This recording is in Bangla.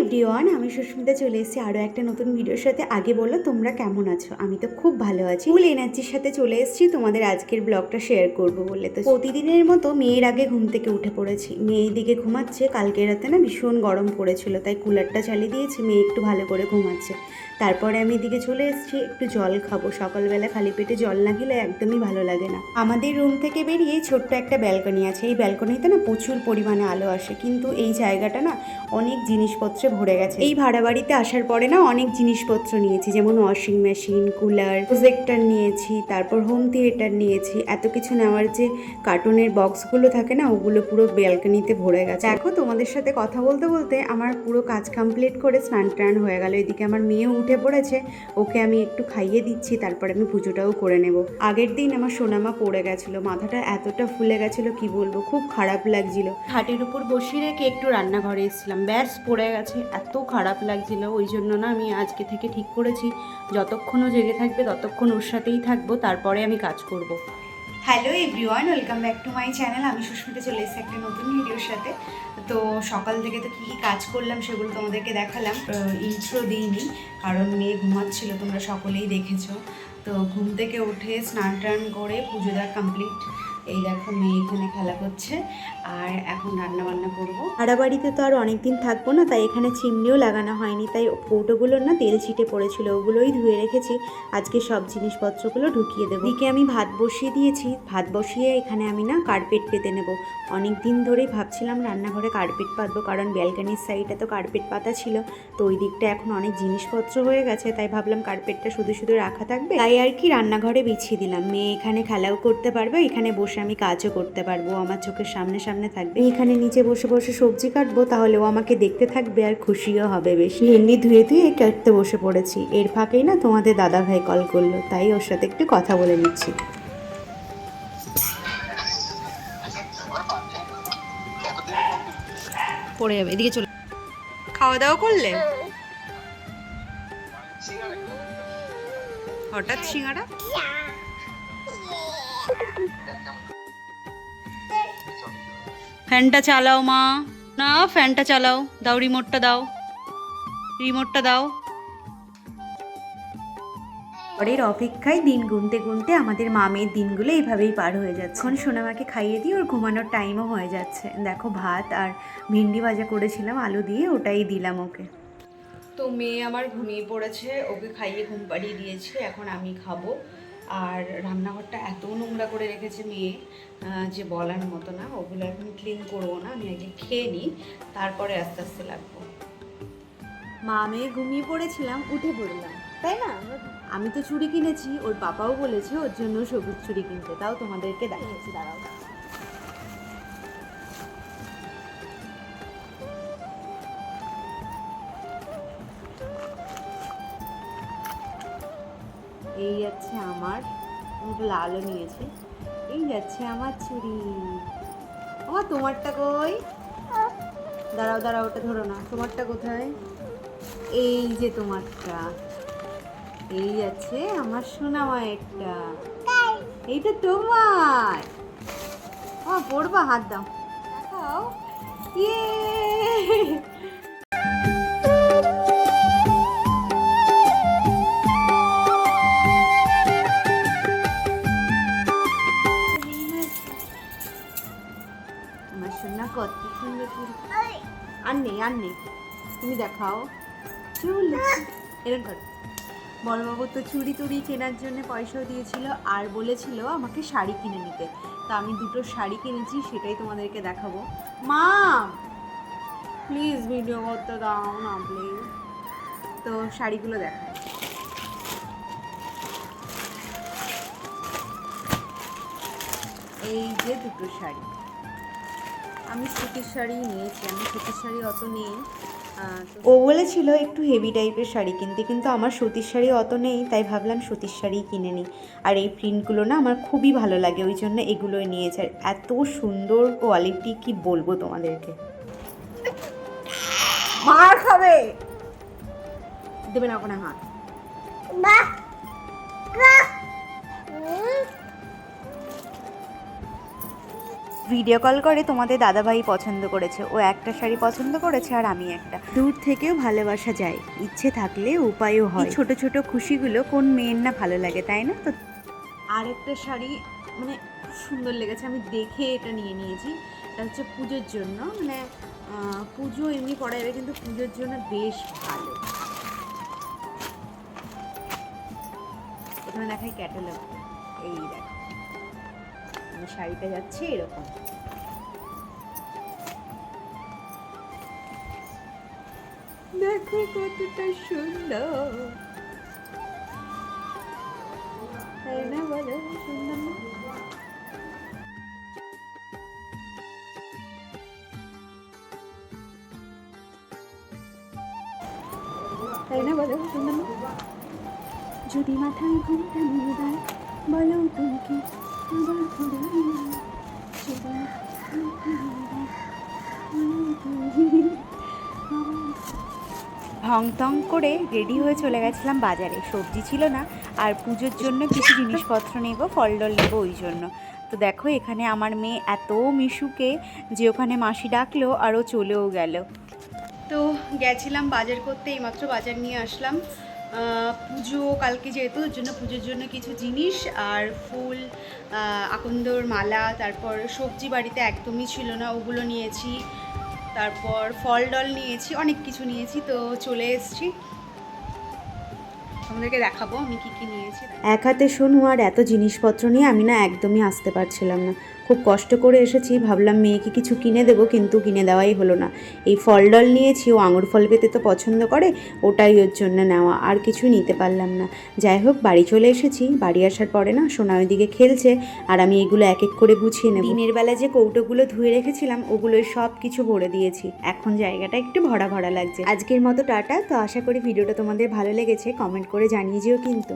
এভরিওয়ান, আমি সুস্মিতা চলে এসেছি আরও একটা নতুন ভিডিওর সাথে। আগে বলো তোমরা কেমন আছো? আমি তো খুব ভালো আছি। ফুল এনার্জির সাথে চলে এসেছি তোমাদের আজকের ব্লগটা শেয়ার করবো বলে। তো প্রতিদিনের মতো মেয়ের আগে ঘুম থেকে উঠে পড়েছি। মেয়ে দিকে ঘুমাচ্ছে, কালকে রাতে না ভীষণ গরম পড়েছিল, তাই কুলারটা চালিয়ে দিয়েছি, মেয়ে একটু ভালো করে ঘুমাচ্ছে। তারপরে আমি এদিকে চলে এসেছি একটু জল খাবো। সকালবেলা খালি পেটে জল না খেলে একদমই ভালো লাগে না। আমাদের রুম থেকে বেরিয়ে ছোট্ট একটা ব্যালকনি আছে, এই ব্যালকনিতে না প্রচুর পরিমাণে আলো আসে, কিন্তু এই জায়গাটা না অনেক জিনিসপত্রে ভরে গেছে। এই ভাড়া বাড়িতে আসার পরে না অনেক জিনিসপত্র নিয়েছি, যেমন ওয়াশিং মেশিন, কুলার, প্রজেক্টর নিয়েছি, তারপর হোম থিয়েটার নিয়েছি। এত কিছু নেওয়ার যে কার্টুনের বক্সগুলো থাকে না, ওগুলো পুরো ব্যালকনিতে ভরে গেছে। দেখো, তোমাদের সাথে কথা বলতে বলতে আমার পুরো কাজ কমপ্লিট করে স্নান টান হয়ে গেল। এদিকে আমার মেয়েও উঠে পড়েছে, ওকে আমি একটু খাইয়ে দিচ্ছি, তারপরে আমি পুজোটাও করে নেব। আগের দিন আমার সোনামা পড়ে গেছিলো, মাথাটা এতটা ফুলে গেছিলো কি বলবো, খুব খারাপ লাগছিল। হাটের উপর বসিয়ে রেখে একটু রান্নাঘরে এসেছিলাম, ব্যাস পড়ে গেছে, এত খারাপ লাগছিল। ওই জন্য না আমি আজকে থেকে ঠিক করেছি যতক্ষণ ও জেগে থাকবে ততক্ষণ ওর সাথেই থাকবো, তারপরে আমি কাজ করব। Hello everyone, welcome back to my channel. আমি সুস্মিতা চলে এসেছি একটা নতুন ভিডিওর সাথে। তো সকাল থেকে তো কী কী কাজ করলাম সেগুলো তোমাদেরকে দেখালাম। ইন্ট্রো দিইনি কারণ মেয়ে ঘুমাচ্ছিল, তোমরা সকলেই দেখেছো। তো ঘুম থেকে উঠে স্নান টান করে পুজো দেওয়া কমপ্লিট। এই দেখো মেয়ে এখানে খেলা করছে, আর এখন রান্না বান্না করবো। ভাড়া বাড়িতে তো আর অনেকদিন থাকবো না, তাই এখানে চিমনিও লাগানো হয়নি, তাই কৌটোগুলোর না তেল ছিটে পড়েছিল, ওগুলোই ধুয়ে রেখেছি। আজকে সব জিনিসপত্রগুলো ঢুকিয়ে দেবো। এদিকে আমি ভাত বসিয়ে দিয়েছি, ভাত বসিয়ে এখানে আমি না কার্পেট পেতে নেব। অনেক দিন ধরেই ভাবছিলাম রান্নাঘরে কার্পেট পাতবো, কারণ ব্যালকানির সাইডে তো কার্পেট পাতা ছিল, তো ওই দিকটা এখন অনেক জিনিসপত্র হয়ে গেছে, তাই ভাবলাম কার্পেটটা শুধু শুধু রাখা থাকবে, তাই আর কি রান্নাঘরে বিছিয়ে দিলাম। মেয়ে এখানে খেলাও করতে পারবে, এখানে বসে আমি কাজও করতে পারবো, আমার চোখের সামনে সামনে থাকবে। এখানে নিচে বসে বসে সবজি কাটবো, তাহলে ও আমাকে দেখতে থাকবে আর খুশিও হবে বেশি। এমনি ধুয়ে ধুয়ে কাটতে বসে পড়েছি, এর ফাঁকেই না তোমাদের দাদা ভাই কল করলো, তাই ওর সাথে একটু কথা বলে নিচ্ছি। পড়ে যাবে, এদিকে চলে। খাওয়া দাওয়া করলে? হঠাৎ সিঙ্গারা? ফ্যানটা চালাও মা, না ফ্যানটা চালাও, দাও রিমোটটা দাও, রিমোটটা দাও। পরের অপেক্ষায় দিন গুনতে গুনতে আমাদের মামের দিনগুলো এইভাবেই পার হয়ে যাচ্ছে। এখন সোনামাকে খাইয়ে দিয়ে ওর ঘুমানোর টাইমও হয়ে যাচ্ছে। দেখো ভাত আর ভেন্ডি ভাজা করেছিলাম আলু দিয়ে, ওটাই দিলাম ওকে। তো মেয়ে আমার ঘুমিয়ে পড়েছে, ওকে খাইয়ে ঘুম পাড়িয়ে দিয়েছি, এখন আমি খাবো। আর রান্নাঘরটা এত নোংরা করে রেখেছে মেয়ে যে বলার মতো না। ওগুলো এখন ক্লিন করবো না, আমি আগে খেয়ে নিই, তারপরে আস্তে আস্তে লাগবো। মা মেয়ে ঘুমিয়ে পড়েছিলাম, উঠে পড়লাম, তাই না? আমি তো চুড়ি কিনেছি, ওর পাপাও বলেছে ওর জন্য সবুজ চুড়ি কিনতে, তাও তোমাদেরকে দেখাচ্ছি, দাঁড়াও। এই যাচ্ছে আমার, একটু লালও নিয়েছে, এই যাচ্ছে আমার চুড়ি। আমার তোমারটা কই? দাঁড়াও দাঁড়াও, ওটা ধরো না, তোমারটা কোথায়? এই যে তোমারটা, এই যাচ্ছে আমার সোনা মায়েরটা, এইটা তোমার। পড়বা, হাত দাও, দেখাও। ইয়ে, আমার সোনা কত সুন্দর চুড়ি। আর নেই আর নেই, তুমি দেখাও। চুল এরকম করো। বড়বাবু তো চুড়ি টুড়ি কেনার জন্য পয়সাও দিয়েছিল, আর বলেছিল আমাকে শাড়ি কিনে নিতে। তা আমি দুটো শাড়ি কিনেছি, সেটাই তোমাদেরকে দেখাবো। মা প্লিজ ভিডিও করতে দাও না প্লিজ। তো শাড়িগুলো দেখায়, এই যে দুটো শাড়ি। আমি সুতির শাড়ি নিয়েছি, আমি সুতির শাড়ি অত নেই। ও বলেছিল একটু হেভি টাইপের শাড়ি কিনতে, কিন্তু আমার সুতির শাড়ি অত নেই, তাই ভাবলাম সুতির শাড়িই কিনে নিই। আর এই প্রিন্টগুলো না আমার খুবই ভালো লাগে, ওই জন্য এগুলোই নিয়েছে। আর এত সুন্দর কোয়ালিটি কি বলবো তোমাদেরকে। মার খাবে, দেবে না ওখানে হাত। ভিডিও কল করে তোমাদের দাদাভাই পছন্দ করেছে, ও একটা শাড়ি পছন্দ করেছে আর আমি একটা। দূর থেকেও ভালোবাসা যায়, ইচ্ছে থাকলে উপায়ও হয়। ছোট ছোট খুশিগুলো কোন মেয়ের না ভালো লাগে, তাই না? তো আরেকটা শাড়ি মানে খুব সুন্দর লেগেছে, আমি দেখে এটা নিয়ে নিয়েছি। এটা হচ্ছে পুজোর জন্য, মানে পুজো এমনি পরা যাবে কিন্তু পুজোর জন্য বেশ ভালো। প্রথমে দেখাই ক্যাটালগ। এই দেখো, আমি শাড়িটা যাচ্ছে এরকম। দেখো কতটা সুন্দর, তাই না? বলো সুন্দর না? তাই না? বলো সুন্দর না? যদি মাথায় ঘুমটা নিয়ে দেয়, বলো তুমি কি আবার ঘুরে ঢং টং করে রেডি হয়ে চলে গেছিলাম বাজারে। সবজি ছিল না, আর পুজোর জন্য কিছু জিনিসপত্র নেব, ফল ডল নেবো ওই জন্য। তো দেখো এখানে আমার মেয়ে এত মিশুকে যে ওখানে মাসি ডাকলো আর ও চলেও গেল। তো গেছিলাম বাজার করতে, এইমাত্র বাজার নিয়ে আসলাম। পুজো কালকে যেহেতু, ওর জন্য পুজোর জন্য কিছু জিনিস আর ফুল, আকন্দর মালা, তারপর সবজি বাড়িতে একদমই ছিল না, ওগুলো নিয়েছি। তারপর ফল ডল নিয়েছি, অনেক কিছু নিয়েছি। তো চলে এসেছি, তোমাদেরকে দেখাবো আমি কি কি নিয়েছি। এক হাতে শোনো, আর এত জিনিসপত্র নিয়ে আমি না একদমই আসতে পারছিলাম না। খুব কষ্ট করে এসেছি, ভাবলাম মেয়েকে কিছু কিনে দেবো, কিন্তু কিনে দেওয়াই হলো না। এই ফল ডল নিয়েছি, ও আঙুর ফল পেতে তো পছন্দ করে, ওটাই ওর জন্য নেওয়া, আর কিছু নিতে পারলাম না। যাই হোক, বাড়ি চলে এসেছি। বাড়ি আসার পরে না সোনা ওইদিকে খেলছে, আর আমি এগুলো এক এক করে গুছিয়ে নেব। দিনের বেলা যে কৌটোগুলো ধুয়ে রেখেছিলাম ওগুলোই সব কিছু ভরে দিয়েছি, এখন জায়গাটা একটু ভরা ভরা লাগছে। আজকের মতো টাটা। তো আশা করি ভিডিওটা তোমাদের ভালো লেগেছে, কমেন্ট করে জানিয়ে যেও কিন্তু।